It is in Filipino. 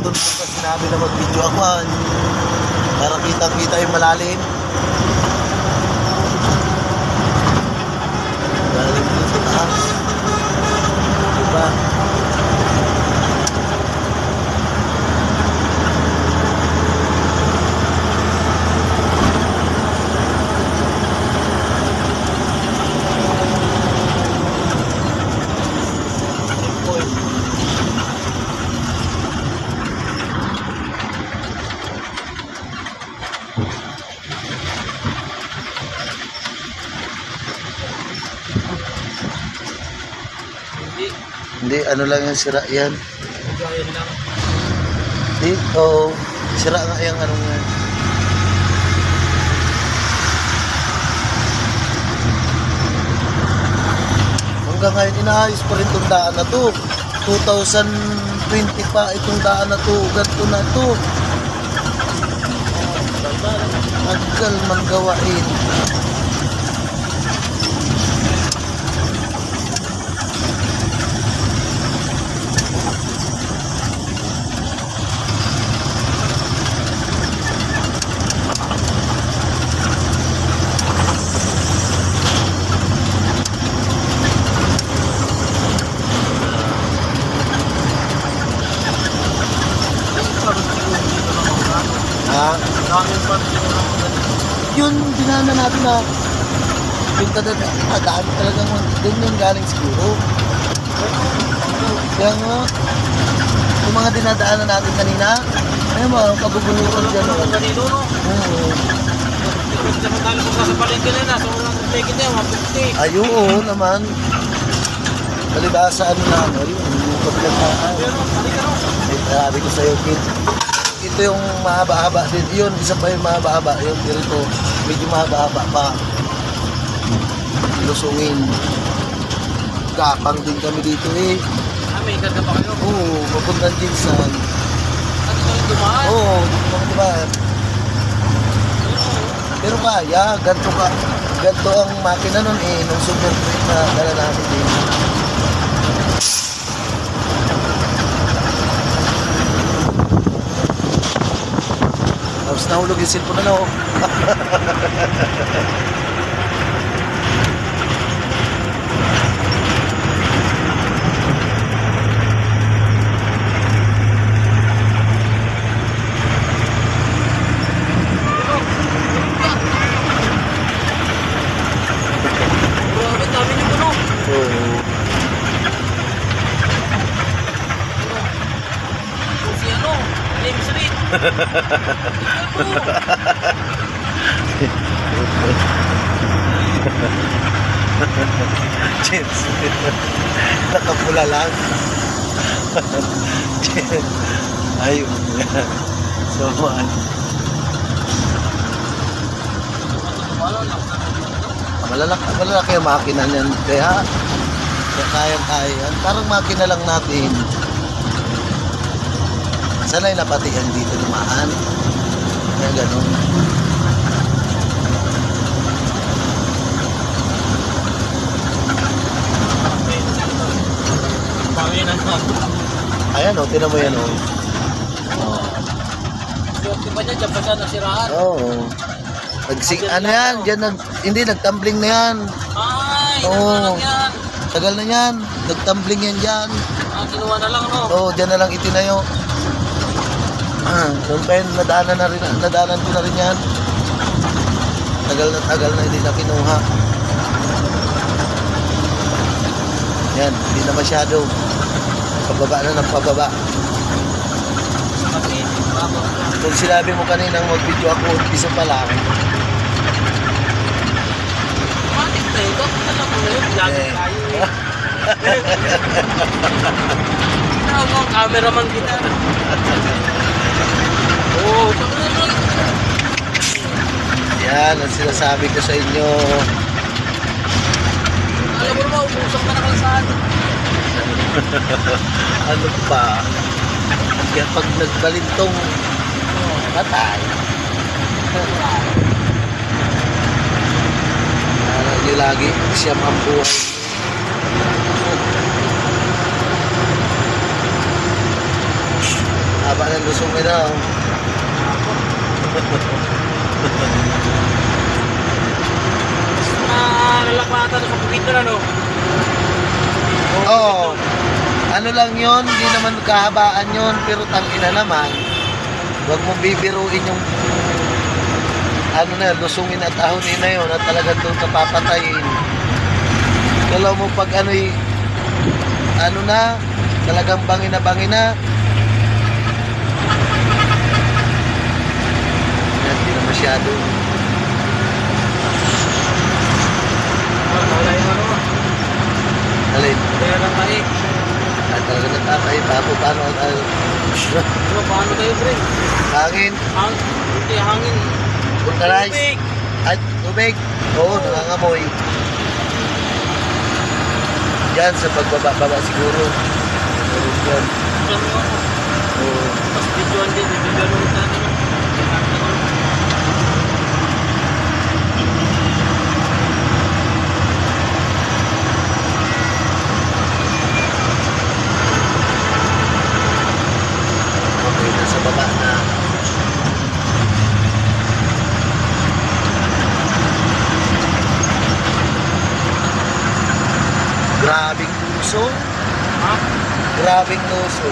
doon sa sinabi na mag-video ako para kitang-kita yung malalim. Malalim dito sa taas. Diba? Hindi, ano lang yung sira yan. Gawin lang. Hindi, oo. Sira nga yung ano yan. Hanggang ngayon, inaayos pa rin itong daan na to. 2020 pa itong daan na to. Ganito na to. Tagal man gawain. Yun, dinaanan natin na yung daan talagang doon yung galing siguro. Kaya nga, yung mga dinadaanan natin kanina, ay mga pagbubunutan dyan. Ganito, no? Oo. Samantala kung nasa palengke na yun, sobrang ticket niya, 150. Ay, oo naman. Palibasa ano namin, yung pagkakaan. Ay, sabi ko sa'yo, kid. Ito yung mahaba-haba din. Yun, isa pa yung mahaba-haba. Yung dito, medyo mahaba-haba pa. Lusungin. Kapang din kami dito eh. May ikat ka pa kayo? Oo, papuntang Jinsan. At ito yung dumaan? Oo, dumaan. Pero kaya, ganito ang makina nun eh. Nung super trip na dala namin din. Tapos nahulog yung cellphone na no. Grabe, dami niyo po, no? Oo. Si ano, James Reed. James. Nakapula lang. Ayun. So, malalaki yung makina niyan. Kaya kaya. Parang makina lang natin. Sanay na pati yan dito dumaan. Kaya ganun. Panginan mo. Ayan o, tinan mo yan o. Yung tiba niya, dyan pa siya nasiraan. Oo. Ano yan? Hindi, nagtumbling na yan. Ay, Oo. nagtalag yan. Tagal na yan. Nagtumbling yan dyan. Kinuha na lang, no? Oo, dyan na lang itinayo. Noon pa yun, nadaanan ko na rin yan. Tagal na hindi na kinuha. Yan, hindi na masyado. Pababa na ng pababa. Kasi, bago. Kung sinabi mo kaninang mag-video ako, umpisa pa lang. Matik na ito. Alam mo na yun, lagi tayo eh. Tawag mo, cameraman kita. Oo, Yan, ang sinasabi ko sa inyo. alam mo naman, umusok ka na kalasaan. Ano pa? Kaya pag nagbalintong, patay. Lagi siyam ang buhay. Haba na ina. Lalapatan sa bukid na no? Oo. Ano lang yon, hindi naman kahabaan yon, pero tangina naman. Huwag mong bibiruin yung ano na, lusungin at ahonin na yun at talagang doon ka papatayin. Kala mo pag ano na, talagang bangin na. Yan, hindi na masyado. Wala yung ano. Alin, Kaya lang tayo. at talaga natatay, paano, Ano, paano tayo, pre? hangin, Hindi, hangin. vulcanize, Tubig. at tubig, oo, nangangamoy. Yan, sa pagbaba siguro. Meron yan. Ano mo ako? Oo. Mas videoan din. Videoan ulit natin. Okay, nasa baba na. Grabing luso. Ha? Grabing luso.